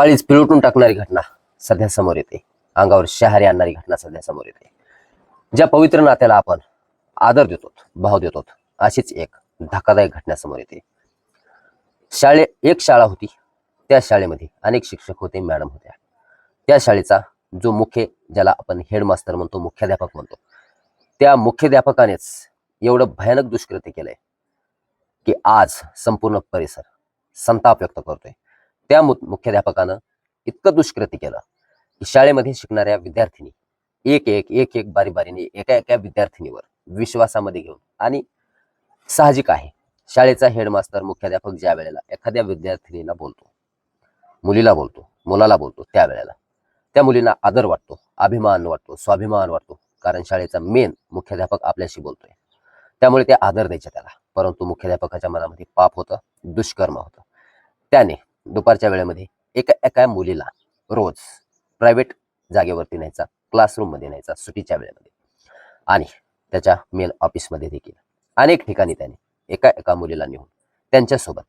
काळीज पिळवटून टाकणारी घटना सध्या समोर येते, अंगावर शहारे आणणारी घटना सध्या समोर येते. ज्या पवित्र नात्याला आपण आदर देतो, भाव देतो, अशीच एक धक्कादायक घटना समोर येते. एक शाळा होती. त्या शाळेमध्ये अनेक शिक्षक होते, मॅडम होत्या. त्या शाळेचा जो मुख्य, ज्याला आपण हेडमास्तर म्हणतो, मुख्याध्यापक म्हणतो, त्या मुख्याध्यापकानेच एवढं भयानक दुष्कृत्य केलंय की आज संपूर्ण परिसर संताप व्यक्त करतोय. त्या मुख्याध्यापकानं इतकं दुष्कृत्य केलं की शाळेमध्ये शिकणाऱ्या विद्यार्थिनी एक बारी बारीने एका एका विद्यार्थिनीवर विश्वासामध्ये घेऊन, आणि साहजिक आहे शाळेचा हेडमास्तर मुख्याध्यापक ज्या वेळेला एखाद्या विद्यार्थिनीला बोलतो, मुलीला बोलतो, मुलाला बोलतो, त्यावेळेला त्या मुलींना आदर वाटतो, अभिमान वाटतो, स्वाभिमान वाटतो, कारण शाळेचा मेन मुख्याध्यापक आपल्याशी बोलतोय, त्यामुळे ते आदर द्यायचे त्याला. परंतु मुख्याध्यापकाच्या मनामध्ये पाप होतं, दुष्कर्म होतं. त्याने दुपारच्या वेळेमध्ये एका मुलीला रोज प्रायव्हेट जागेवरती न्यायचा, क्लासरूम मध्ये न्यायचा सुटीच्या वेळेमध्ये, आणि त्याच्या मेन ऑफिसमध्ये देखील अनेक ठिकाणी त्याने एका मुलीला नेऊन त्यांच्यासोबत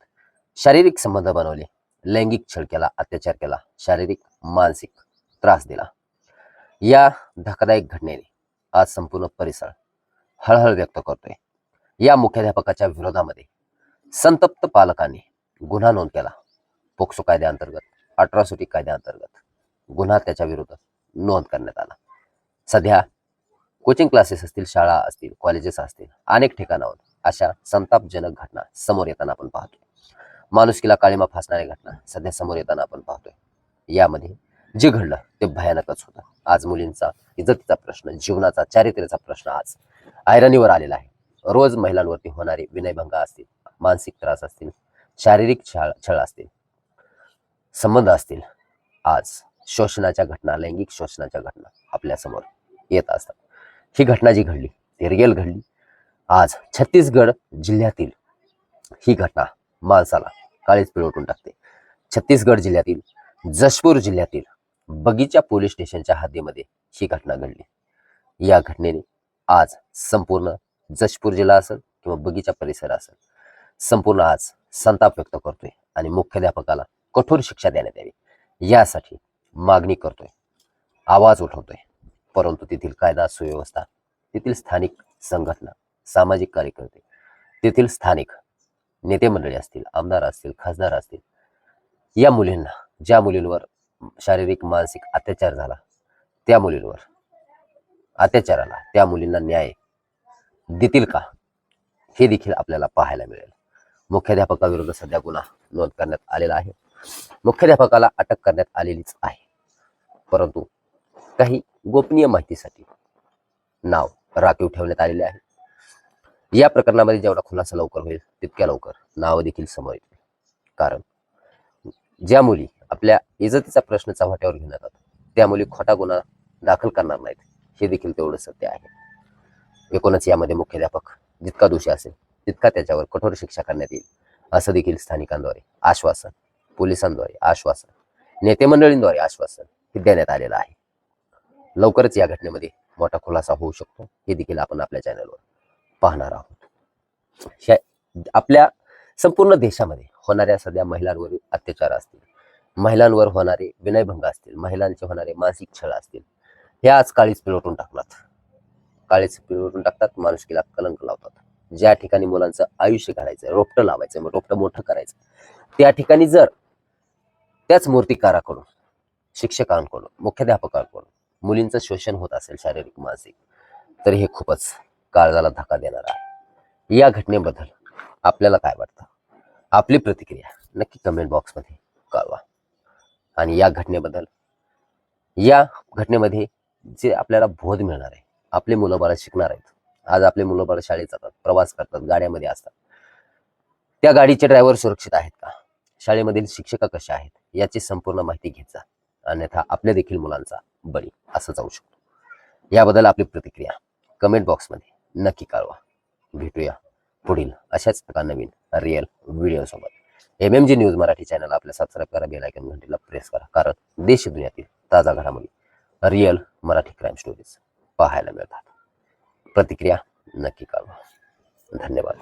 शारीरिक संबंध बनवले, लैंगिक छळ केला, अत्याचार केला, शारीरिक मानसिक त्रास दिला. या धक्कादायक घटनेने आज संपूर्ण परिसर हळहळ व्यक्त करतोय. या मुख्याध्यापकाच्या विरोधामध्ये संतप्त पालकांनी गुन्हा नोंद केला. पोक्सो कायद्याअंतर्गत, अट्रॉसिटी कायद्याअंतर्गत गुन्हा त्याच्या विरोधात नोंद करण्यात आला. सध्या कोचिंग क्लासेस असतील, शाळा असतील, कॉलेजेस असतील, अनेक ठिकाणावर अशा संतापजनक घटना समोर येताना आपण पाहतोय. माणुसकीला काळीमा फासणाऱ्या घटना सध्या समोर येताना आपण पाहतोय. यामध्ये जे घडलं ते भयानकच होतं. आज मुलींचा इज्जतीचा प्रश्न, जीवनाचा, चारित्र्याचा प्रश्न आज ऐरणीवर आलेला आहे. रोज महिलांवरती होणारे विनयभंग असतील, मानसिक त्रास असतील, शारीरिक छळ असतील, संबंध असतील, आज शोषणाच्या घटना, लैंगिक शोषणाच्या घटना आपल्या समोर येत असतात. ही घटना जी घडली ती रिअल घडली. आज छत्तीसगड जिल्ह्यातील ही घटना माणसाला काळीज पिळवटून टाकते. छत्तीसगड जिल्ह्यातील जशपूर जिल्ह्यातील बगीचा पोलीस स्टेशनच्या हद्दीमध्ये ही घटना घडली. या घटनेने आज संपूर्ण जशपूर जिल्हा असेल किंवा बगीचा परिसर असेल, संपूर्ण आज संताप व्यक्त करतोय आणि मुख्याध्यापकाला कठोर शिक्षा देण्यात यावी यासाठी मागणी करतोय, आवाज उठवतोय. परंतु तेथील कायदा सुव्यवस्था, तेथील स्थानिक संघटना, सामाजिक कार्यकर्ते, तेथील स्थानिक नेते मंडळी असतील, आमदार असतील, खासदार असतील, या मुलींना, ज्या मुलींवर शारीरिक मानसिक अत्याचार झाला, त्या मुलींवर अत्याचाराला त्या मुलींना न्याय देतील का, हे देखील आपल्याला पाहायला मिळेल. मुख्याध्यापकाविरुद्ध सध्या गुन्हा नोंद करण्यात आलेला आहे. मुख्याध्यापकाला अटक करण्यात आलेलीच आहे. परंतु काही गोपनीय माहितीसाठी नाव राखीव ठेवण्यात आलेले आहे. या प्रकरणामध्ये जेवढा खुलासा लवकर होईल तितक्या लवकर नाव देखील समोर येतील. कारण ज्या मुली आपल्या इज्जतीचा प्रश्न चव्हाट्यावर घेऊन येतात, त्या मुली खोटा गुन्हा दाखल करणार नाहीत, हे देखील तेवढं सत्य आहे. एकूणच यामध्ये मुख्याध्यापक जितका दोषी असेल तितका त्याच्यावर कठोर शिक्षा करण्यात येईल, असं देखील स्थानिकांद्वारे आश्वासन, पोलिसांद्वारे आश्वासन, नेते मंडळींद्वारे आश्वासन हे देण्यात आलेलं आहे. लवकरच या घटनेमध्ये मोठा खुलासा होऊ शकतो, हे देखील आपण आपल्या चॅनलवर पाहणार आहोत. आपल्या संपूर्ण देशामध्ये होणाऱ्या सध्या महिलांवरील अत्याचार असतील, महिलांवर होणारे विनयभंग असतील, महिलांचे होणारे मानसिक छळ असतील, हे आज काळीज पिळवटून टाकतात, माणुसकीला कलंक लावतात. ज्या ठिकाणी मुलांचं आयुष्य घडायचं, रोपटं लावायचं, रोपटं मोठं करायचं, त्या ठिकाणी जर त्याच मूर्तिकाराकडून, शिक्षकांकडून, मुख्याध्यापकांकडून मुलींचं शोषण होत असेल शारीरिक मानसिक, तर हे खूपच काळजाला धक्का देणार आहे. या घटनेबद्दल आपल्याला काय वाटतं, आपली प्रतिक्रिया नक्की कमेंट बॉक्समध्ये कळवा. आणि या घटनेमध्ये जे आपल्याला बोध मिळणार आहे, आपले मुलं बाळ शिकणार आहेत. आज आपले मुलं बाळ शाळेत जातात, प्रवास करतात, गाड्यामध्ये असतात, त्या गाडीचे ड्रायव्हर सुरक्षित आहेत का, शाळेमधील शिक्षिका कशा आहेत, याची संपूर्ण माहिती घेत जा, अन्यथा आपल्या देखील मुलांचा बळी असं जाऊ शकतो. याबद्दल आपली प्रतिक्रिया कमेंट बॉक्समध्ये नक्की कळवा. भेटूया पुढील अशाच एका नवीन रिअल व्हिडिओ सोबत. MMG न्यूज मराठी चॅनल आपल्या सबस्क्राईब करा, बेल आयकॉन घंटीला प्रेस करा, कारण देश दुनियातील ताजा घडामोडी, रिअल मराठी क्राईम स्टोरीज पाहायला मिळतात. प्रतिक्रिया नक्की कळवा. धन्यवाद.